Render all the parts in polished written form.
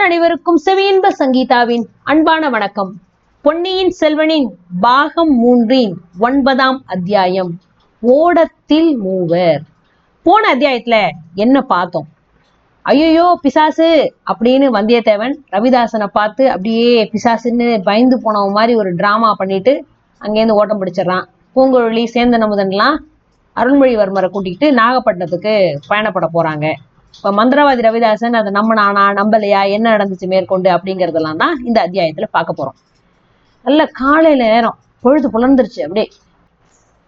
அனைவருக்கும் செவியின்ப சங்கீதாவின் அன்பான வணக்கம். பொன்னியின் செல்வனின் பாகம் 3 9ஆம் அத்தியாயம் ஓடத்தில் மூவர். போன அத்தியாயத்துல என்ன பார்த்தோம்? ஐயோ பிசாசு அப்படின்னு வந்தியத்தேவன் ரவிதாசனை பார்த்து அப்படியே பிசாசுன்னு பயந்து போனவன் மாதிரி ஒரு டிராமா பண்ணிட்டு அங்கேருந்து ஓட்டம் பிடிச்சிடறான். பூங்குழலி சேந்தன் அமுதன்லாம் அருள்மொழிவர்மரை கூட்டிகிட்டு நாகப்பட்டினத்துக்கு பயணப்பட போறாங்க. இப்ப மந்திரவாதி ரவிதாசன் அதை நம்பினானா நம்பலையா, என்ன நடந்துச்சு மேற்கொண்டு அப்படிங்கறதெல்லாம் தான் இந்த அத்தியாயத்துல பார்க்க போறோம். நல்ல காலையில நேரம், பொழுது புலர்ந்துருச்சு. அப்படியே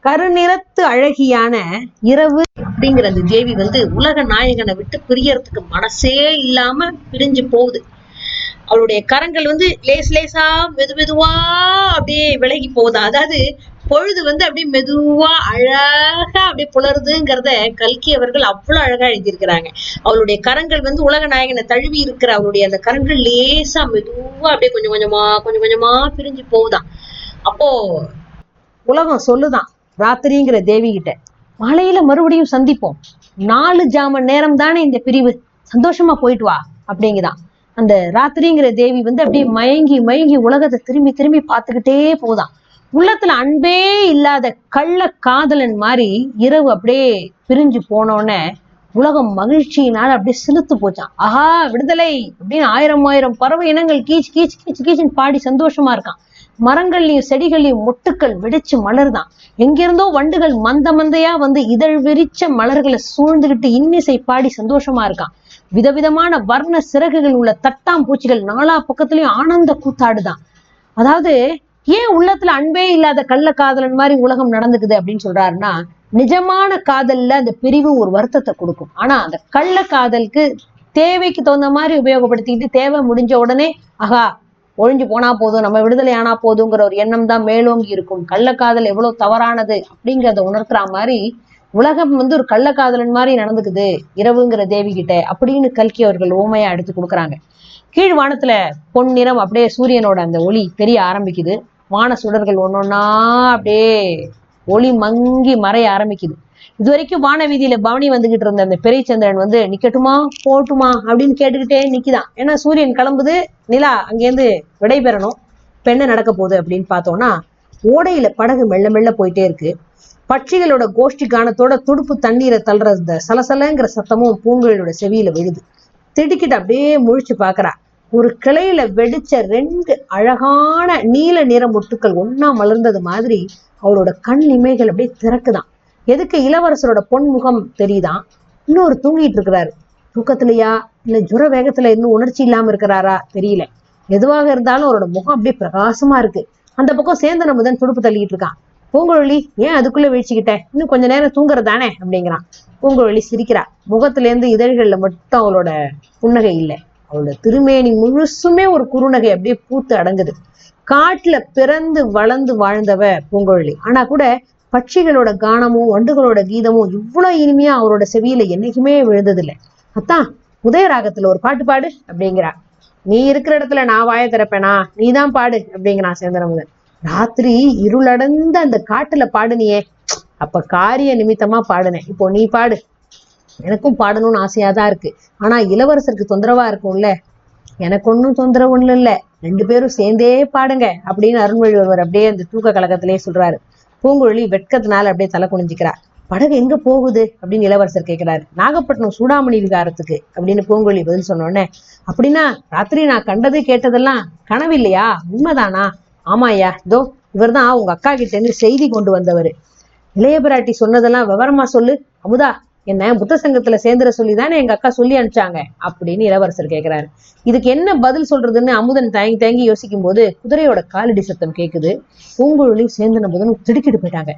கருநிறத்து அழகியான இரவு அப்படிங்கிற அந்த தேவி உலக நாயகனை விட்டு பிரியறதுக்கு மனசே இல்லாம பிரிஞ்சு போகுது. அவளுடைய கரங்கள் லேஸ் லேசா மெதுவா அப்படியே விலகி போகுது. அதாவது பொழுது அப்படியே மெதுவா அழகா அப்படியே புலருதுங்கிறத கல்கி அவர்கள் அவ்வளவு அழகா எழுதியிருக்கிறாங்க. அவளுடைய கரங்கள் உலக நாயகனை தழுவி இருக்கிற அவளுடைய அந்த கரங்கள் லேசா மெதுவா அப்படியே கொஞ்சம் கொஞ்சமா பிரிஞ்சு போகுதான். அப்போ உலகம் சொல்லுதான் ராத்திரிங்கிற தேவி கிட்ட, மாலையில மறுபடியும் சந்திப்போம், 4 ஜாம நேரம் தானே இந்த பிரிவு, சந்தோஷமா போயிட்டு வா அப்படிங்குதான். அந்த ராத்திரிங்கிற தேவி அப்படியே மயங்கி மயங்கி உலகத்தை திரும்பி திரும்பி பார்த்துக்கிட்டே போதான். உள்ளத்துல அன்பே இல்லாத கள்ள காதலன் மாதிரி இரவு அப்படியே பிரிஞ்சு போனோடனே உலகம் மகிழ்ச்சியினால அப்படியே சிலுத்து போச்சான். ஆஹா விடுதலை அப்படின்னு 1000 பறவை இனங்கள் கீச்சு கீச்சு கீச்சு கீச்சுன்னு பாடி சந்தோஷமா இருக்கான். மரங்கள்லயும் செடிகள்லயும் மொட்டுக்கள் வெடிச்சு மலர்தான். எங்கிருந்தோ வண்டுகள் மந்தையா இதழ் விரிச்ச மலர்களை சூழ்ந்துகிட்டு இன்னிசை பாடி சந்தோஷமா இருக்கான். விதவிதமான வர்ண சிறகுகள் உள்ள தட்டாம்பூச்சிகள் 4 பக்கத்துலயும் ஆனந்த கூத்தாடுதான். அதாவது ஏன் உள்ளத்துல அன்பே இல்லாத கள்ள காதலன் மாதிரி உலகம் நடந்துக்குது அப்படின்னு சொல்றாருன்னா, நிஜமான காதல்ல அந்த பிரிவு ஒரு வருத்தத்தை கொடுக்கும். ஆனா அந்த கள்ள காதலுக்கு தேவைக்கு தகுந்த மாதிரி உபயோகப்படுத்திக்கிட்டு தேவை முடிஞ்ச உடனே ஆகா ஒழிஞ்சு போனா போதும், நம்ம விடுதலை ஆனா போதுங்கிற ஒரு எண்ணம் தான் மேலோங்கி இருக்கும். கள்ளக்காதல் எவ்வளவு தவறானது அப்படிங்கிறத உணர்த்துற மாதிரி உலகம் ஒரு கள்ளக்காதலன் மாதிரி நடந்துக்குது இரவுங்கிற தேவி கிட்ட அப்படின்னு கல்கி அவர்கள் ஓமையா எடுத்து கொடுக்குறாங்க. கீழ் வானத்துல பொன்னிறம் அப்படியே சூரியனோட அந்த ஒளி தெரிய ஆரம்பிக்குது. வான சுடர்கள் ஒன்னொன்னா அப்படியே ஒளி மங்கி மறைய ஆரம்பிக்குது. இது வரைக்கும் வான வீதியில பவனி வந்துகிட்டு இருந்த அந்த பெரியச்சந்திரன் நிக்கட்டுமா போட்டுமா அப்படின்னு கேட்டுக்கிட்டே நிக்குதான். ஏன்னா சூரியன் கிளம்புது, நிலா அங்கேருந்து விடை பெறணும், பெண்ணு நடக்க போகுது அப்படின்னு பார்த்தோம்னா ஓடையில படகு மெல்ல மெல்ல போயிட்டே இருக்கு. பட்சிகளோட கோஷ்டி கானத்தோட துடுப்பு தண்ணீரை தள்ளுற இந்த சலசலங்கிற சத்தமும் பூங்குழலியோட செவியில விழுது. திடுக்கிட்டு அப்படியே முழிச்சு பாக்குறா. ஒரு கிளையில வெடிச்ச 2 அழகான நீல நிற மொட்டுக்கள் ஒன்னா மலர்ந்தது மாதிரி அவளோட கண் இமைகள் அப்படியே திறக்குதான். எதுக்கு இளவரசரோட பொன்முகம் தெரியுதான். இன்னொரு தூங்கிட்டு இருக்கிறாரு. தூக்கத்திலையா இல்ல ஜுர வேகத்துல இன்னும் உணர்ச்சி இல்லாம இருக்கிறாரா தெரியல. எதுவாக இருந்தாலும் அவரோட முகம் அப்படியே பிரகாசமா இருக்கு. அந்த பக்கம் சேந்தன் அமுதன் துடுப்பு தள்ளிட்டு இருக்கான். பூங்குழலி ஏன் அதுக்குள்ள வீழ்ச்சிக்கிட்ட, இன்னும் கொஞ்ச நேரம் தூங்குறதானே அப்படிங்கிறான். பூங்குழலி சிரிக்கிறா. முகத்துல இருந்து இதழ்கள்ல மட்டும் அவளோட புன்னகை இல்லை, அவளோட திருமேனி முழுசுமே ஒரு குறுநகை அப்படியே பூத்து அடங்குது. காட்டுல பிறந்து வளர்ந்து வாழ்ந்தவ பூங்குழலி. ஆனா கூட பட்சிகளோட கானமும் வண்டுகளோட கீதமும் இவ்வளவு இனிமையா அவரோட செவியில என்னைக்குமே விழுந்ததில்லை. அத்தான் உதயராகத்துல ஒரு பாட்டு பாடு அப்படிங்கிறா. நீ இருக்கிற இடத்துல நான் வாய திறப்பேனா, நீதான் பாடு அப்படிங்கிறான் சேந்தனமுதன். ராத்திரி இருளடந்த அந்த காட்டுல பாடுனியே, அப்ப காரிய நிமித்தமா பாடுனேன், இப்போ நீ பாடு. எனக்கும் பாடணும்னு ஆசையாதான் இருக்கு, ஆனா இளவரசருக்கு தொந்தரவா இருக்கும்ல. எனக்கு ஒன்னும் தொந்தரவு ஒண்ணும் இல்ல, 2 பேரும் சேர்ந்தே பாடுங்க அப்படின்னு அருள்மொழிவர்மர் அப்படியே அந்த தூக்க கலக்கத்திலேயே சொல்றாரு. பூங்குழலி வெட்கத்தினால அப்படியே தலை குனிஞ்சிக்கிறா. படகு எங்க போகுது அப்படின்னு இளவரசர் கேட்கிறாரு. நாகப்பட்டினம் சூடாமணி விகாரத்துக்கு அப்படின்னு பூங்குழலி பதில் சொன்னோடனே, அப்படின்னா ராத்திரி நான் கண்டது கேட்டதெல்லாம் கனவு இல்லையா, உண்மைதானா? ஆமாய்யா, இதோ இவர் தான் உங்க அக்கா கிட்ட இருந்து செய்தி கொண்டு வந்தவர். இளைய பிராட்டி சொன்னதெல்லாம் விவரமா சொல்லு. அமுதா, என்ன புத்த சங்கத்துல சேர்ந்துட சொல்லிதானே எங்க அக்கா சொல்லி அனுப்பிச்சாங்க அப்படின்னு இளவரசர் கேட்கிறாரு. இதுக்கு என்ன பதில் சொல்றதுன்னு அமுதன் தயங்கி தயங்கி யோசிக்கும் போது குதிரையோட காலடி சத்தம் கேக்குது. பூங்குழலி சேந்தன் அமுதன் திடுக்கிட்டு போயிட்டாங்க.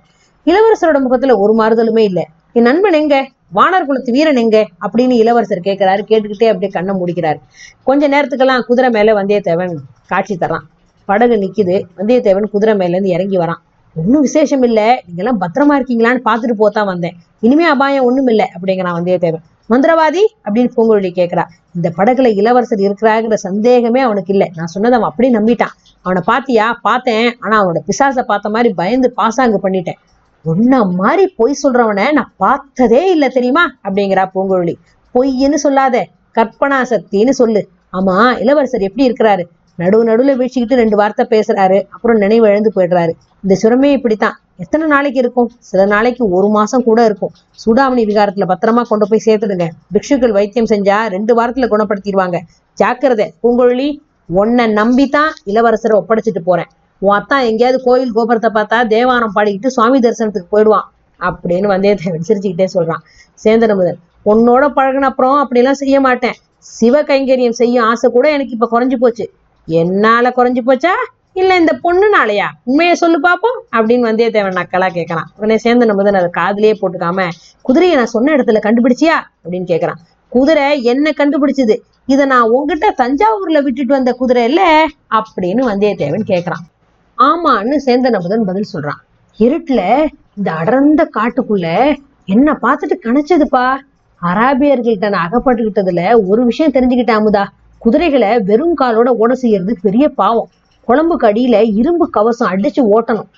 இளவரசரோட முகத்துல ஒரு மாறுதலுமே இல்லை. என் நண்பன் எங்க, வானர் குலத்து வீரன் எங்க அப்படின்னு இளவரசர் கேட்கிறாரு. கேட்டுக்கிட்டே அப்படியே கண்ணை முடிக்கிறாரு. கொஞ்ச நேரத்துக்கெல்லாம் குதிரை மேல வந்தியத்தேவன் காட்சி தரான். படகு நிக்குது. வந்தியத்தேவன் குதிரை மேல இருந்து இறங்கி வரான். ஒன்னும் விசேஷம் இல்ல, நீங்க எல்லாம் பத்திரமா இருக்கீங்களான்னு பாத்துட்டு போத்தான் வந்தேன், இனிமே அபாயம் ஒண்ணும் இல்லை அப்படிங்கிறான் வந்தியத்தேவன். மந்திரவாதி அப்படின்னு பூங்குழலி கேட்கிறா. இந்த படகுல இளவரசர் இருக்கிறாங்கிற சந்தேகமே அவனுக்கு இல்லை, நான் சொன்னதை அவன் அப்படியே நம்பிட்டான். அவனை பாத்தியா? பார்த்தேன், ஆனா அவனோட பிசாசை பார்த்த மாதிரி பயந்து பாசாங்கு பண்ணிட்டேன். ஒன்ன மாதிரி பொய் சொல்றவனை நான் பார்த்ததே இல்லை தெரியுமா அப்படிங்கிறா பூங்குழலி. பொய்ன்னு சொல்லாத, கற்பனா சக்தின்னு சொல்லு. ஆமா, இளவரசர் எப்படி இருக்கிறாரு? நடுவுல வீழ்ச்சிக்கிட்டு 2 வார்த்தை பேசுறாரு, அப்புறம் நினைவு இழந்து போயிடுறாரு. இந்த சுரமே இப்படித்தான். எத்தனை நாளைக்கு இருக்கும்? சில நாளைக்கு 1 மாசம் கூட இருக்கும். சூடாமணி விகாரத்துல பத்திரமா கொண்டு போய் சேர்த்துடுங்க. பிக்ஷுக்கள் வைத்தியம் செஞ்சா 2 வாரத்துல குணப்படுத்திடுவாங்க. ஜாக்கிரதை பூங்குழலி, உன்னை நம்பித்தான் இளவரசரை ஒப்படைச்சிட்டு போறேன். உன் அத்தான் எங்கேயாவது கோயில் கோபுரத்தை பார்த்தா தேவாரம் பாடிக்கிட்டு சுவாமி தரிசனத்துக்கு போயிடுவான் அப்படின்னு வந்தியத்தேவன் சிரிச்சுக்கிட்டே சொல்றான். சேந்தன் அமுதன், உன்னோட பழகின அப்புறம் அப்படிலாம் செய்ய மாட்டேன். சிவ கைங்கரியம் செய்யும் ஆசை கூட எனக்கு இப்ப குறைஞ்சு போச்சு. என்னால குறைஞ்சு போச்சா இல்ல இந்த பொண்ணுனாலயா? உண்மையை சொல்லு பாப்போம் அப்படின்னு வந்தியத்தேவன் நக்கலா கேட்கறான். உடனே சேந்தன் அமுதன் அதை காதுலயே போட்டுக்காம, குதிரையை நான் சொன்ன இடத்துல கண்டுபிடிச்சியா அப்படின்னு கேட்கறான். குதிரை என்ன கண்டுபிடிச்சது? இதை நான் உங்ககிட்ட தஞ்சாவூர்ல விட்டுட்டு வந்த குதிரை இல்ல அப்படின்னு வந்தியத்தேவன் கேட்கறான். ஆமான்னு சேந்தன் அமுதன் பதில் சொல்றான். இருட்டுல இந்த அடர்ந்த காட்டுக்குள்ள என்ன பார்த்துட்டு கணச்சதுப்பா. அராபியர்கள்ட்ட நான் அகப்பட்டுக்கிட்டதுல ஒரு விஷயம் தெரிஞ்சுக்கிட்டேன் அமுதா. குதிரைகளை வெறும் காலோட ஓட செய்யறது பெரிய பாவம். குழம்புக்கு அடியில இரும்பு கவசம் அடிச்சு ஓட்டணும்.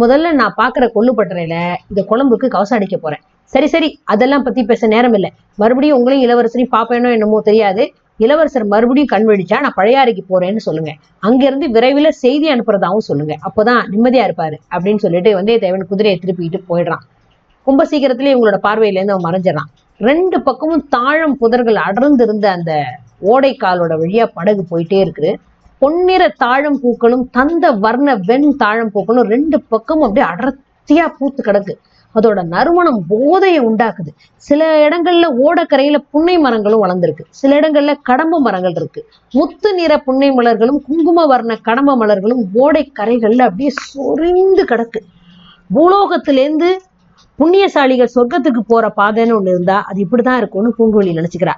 முதல்ல நான் பாக்குற கொள்ளுப்பட்டறையில இந்த குழம்புக்கு கவசம் அடிக்க போறேன். சரி, அதெல்லாம் பத்தி பேச நேரம் இல்லை. மறுபடியும் உங்களையும் இளவரசரையும் பாப்பேனோ என்னமோ தெரியாது. இளவரசர் மறுபடியும் கண் வெடிச்சா நான் பழையாறைக்கு போறேன்னு சொல்லுங்க. அங்கிருந்து விரைவில் செய்தி அனுப்புறதாவும் சொல்லுங்க. அப்போதான் நிம்மதியா இருப்பாரு அப்படின்னு சொல்லிட்டு வந்தியத்தேவன் குதிரையை திருப்பிட்டு போயிடுறான். ரொம்ப சீக்கிரத்திலேயே இவங்களோட பார்வையில இருந்து அவன் மறைஞ்சிடறான். 2 பக்கமும் தாழம் புதர்கள் அடர்ந்து இருந்த அந்த ஓடைக்காலோட வழியா படகு போயிட்டே இருக்குது. பொன்னிற தாழம் பூக்களும் தந்த வர்ண வெண் தாழம் பூக்களும் 2 பக்கமும் அப்படியே அடர்த்தியா பூத்து கிடக்கு. அதோட நறுமணம் போதையை உண்டாக்குது. சில இடங்கள்ல ஓடக்கரையில புன்னை மரங்களும் வளர்ந்துருக்கு. சில இடங்கள்ல கடம்ப மரங்கள் இருக்கு. முத்து நிற புன்னை மலர்களும் குங்கும வர்ண கடம்ப மலர்களும் ஓடை கரைகள்ல அப்படியே சொரிந்து கிடக்கு. பூலோகத்திலேருந்து புண்ணியசாலிகள் சொர்க்கத்துக்கு போற பாதைன்னு ஒண்ணு இருந்தா அது இப்படிதான் இருக்கும்னு பூங்குழலி நினைச்சுக்கிறா.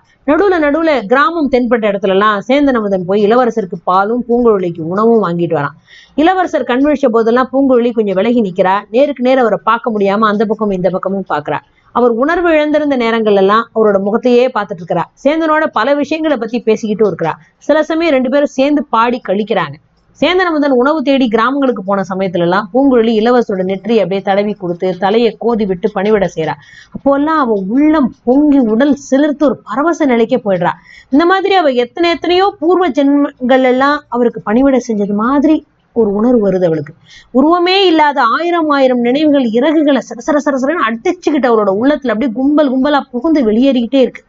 நடுவுல கிராமம் தென்பட்ட இடத்துல எல்லாம் சேந்தன் அமுதன் போய் இளவரசருக்கு பாலும் பூங்குழலிக்கு உணவும் வாங்கிட்டு வரான். இளவரசர் கண்விழிச்ச போதெல்லாம் பூங்குழலி கொஞ்சம் விலகி நிக்கிறா. நேருக்கு நேர் அவரை பார்க்க முடியாம அந்த பக்கம் இந்த பக்கமும் பாக்குறா. அவர் உணர்வு இழந்திருந்த நேரங்கள் எல்லாம் அவரோட முகத்தையே பார்த்துட்டு இருக்கிறா. சேந்தனோட பல விஷயங்களை பத்தி பேசிக்கிட்டும் இருக்கிறா. சில சமயம் 2 பேரும் சேர்ந்து பாடி கழிக்கிறாங்க. சேந்தன் அமுதன் உணவு தேடி கிராமங்களுக்கு போன சமயத்துல எல்லாம் பூங்குழலி இளவரசோட நெற்றி அப்படியே தடவி கொடுத்து தலையை கோதி விட்டு பணிவிட செய்யறா. அப்போ எல்லாம் அவ உள்ளம் பொங்கி உடல் சிலிர்த்து ஒரு பரவச நிலைக்கே போயிடுறா. இந்த மாதிரி அவ எத்தனையோ பூர்வ ஜென்மங்கள் எல்லாம் அவருக்கு பணிவிட செஞ்சது மாதிரி ஒரு உணர்வு வருது அவளுக்கு. உருவமே இல்லாத 1000 நினைவுகள் இறகுகளை சரசரன்னு அடிச்சுக்கிட்டு அவளோட உள்ளத்துல அப்படியே கும்பலா புகுந்து வெளியேறிக்கிட்டே இருக்கு.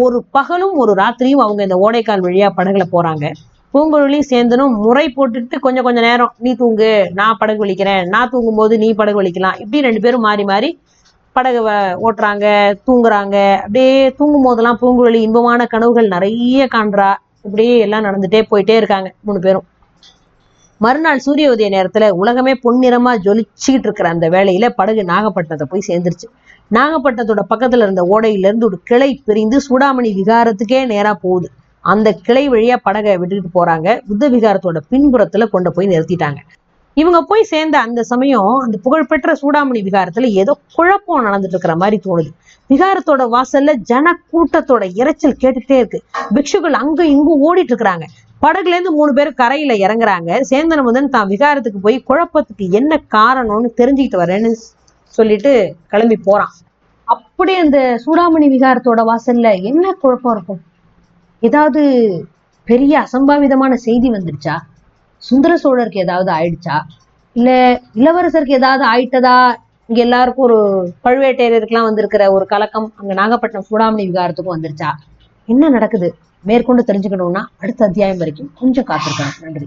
ஒரு பகலும் ஒரு ராத்திரியும் அவங்க இந்த ஓடைக்கால் வழியா படகுல போறாங்க. பூங்குழலி சேந்தனும் முறை போட்டுட்டு கொஞ்சம் நேரம் நீ தூங்கு, நான் படகு வலிக்கிறேன், நான் தூங்கும் போது நீ படகு வலிக்கலாம், இப்படி 2 பேரும் மாறி படகு ஓட்டுறாங்க, தூங்குறாங்க. அப்படியே தூங்கும் போதெல்லாம் பூங்குழலி இன்பமான கனவுகள் நிறைய காண்றா. இப்படியே எல்லாம் நடந்துட்டே போயிட்டே இருக்காங்க 3 பேரும். மறுநாள் சூரிய உதய நேரத்துல உலகமே பொன்னிறமா ஜொலிச்சுக்கிட்டு இருக்கிற அந்த வேளையில படகு நாகப்பட்டினத்தை போய் சேர்ந்துருச்சு. நாகப்பட்டினத்தோட பக்கத்துல இருந்த ஓடையில இருந்து ஒரு கிளை பிரிந்து சூடாமணி விகாரத்துக்கே நேரா போகுது. அந்த கிளை வழியா படகை விட்டுட்டு போறாங்க. புத்த விகாரத்தோட பின்புறத்துல கொண்டு போய் நிறுத்திட்டாங்க. இவங்க போய் சேர்ந்த அந்த சமயம் அந்த புகழ்பெற்ற சூடாமணி விகாரத்துல ஏதோ குழப்பம் நடந்துட்டு இருக்கிற மாதிரி தோணுது. விகாரத்தோட வாசல்ல ஜன கூட்டத்தோட இறைச்சல் கேட்டுக்கிட்டே இருக்கு. பிக்ஷுக்கள் அங்க இங்கும் ஓடிட்டு இருக்கிறாங்க. படகுல இருந்து 3 பேர் கரையில இறங்குறாங்க. சேந்தன் அமுதன் தான் விகாரத்துக்கு போய் குழப்பத்துக்கு என்ன காரணம்னு தெரிஞ்சுக்கிட்டு வரேன்னு சொல்லிட்டு கிளம்பி போறான். அப்படி அந்த சூடாமணி விகாரத்தோட வாசல்ல என்ன குழப்பம் இருக்கும்? ஏதாவது பெரிய அசம்பாவிதமான செய்தி வந்துடுச்சா? சுந்தர சோழருக்கு ஏதாவது ஆயிடுச்சா? இல்ல இளவரசருக்கு ஏதாவது ஆயிட்டதா? இங்க எல்லாருக்கும் ஒரு பழுவேட்டையருக்கெல்லாம் வந்திருக்கிற ஒரு கலக்கம் அங்க நாகப்பட்டினம் சூடாமணி விகாரத்துக்கும் வந்துருச்சா? என்ன நடக்குது மேற்கொண்டு தெரிஞ்சுக்கணும்னா அடுத்த அத்தியாயம் வரைக்கும் கொஞ்சம் காத்திருக்கணும். நன்றி.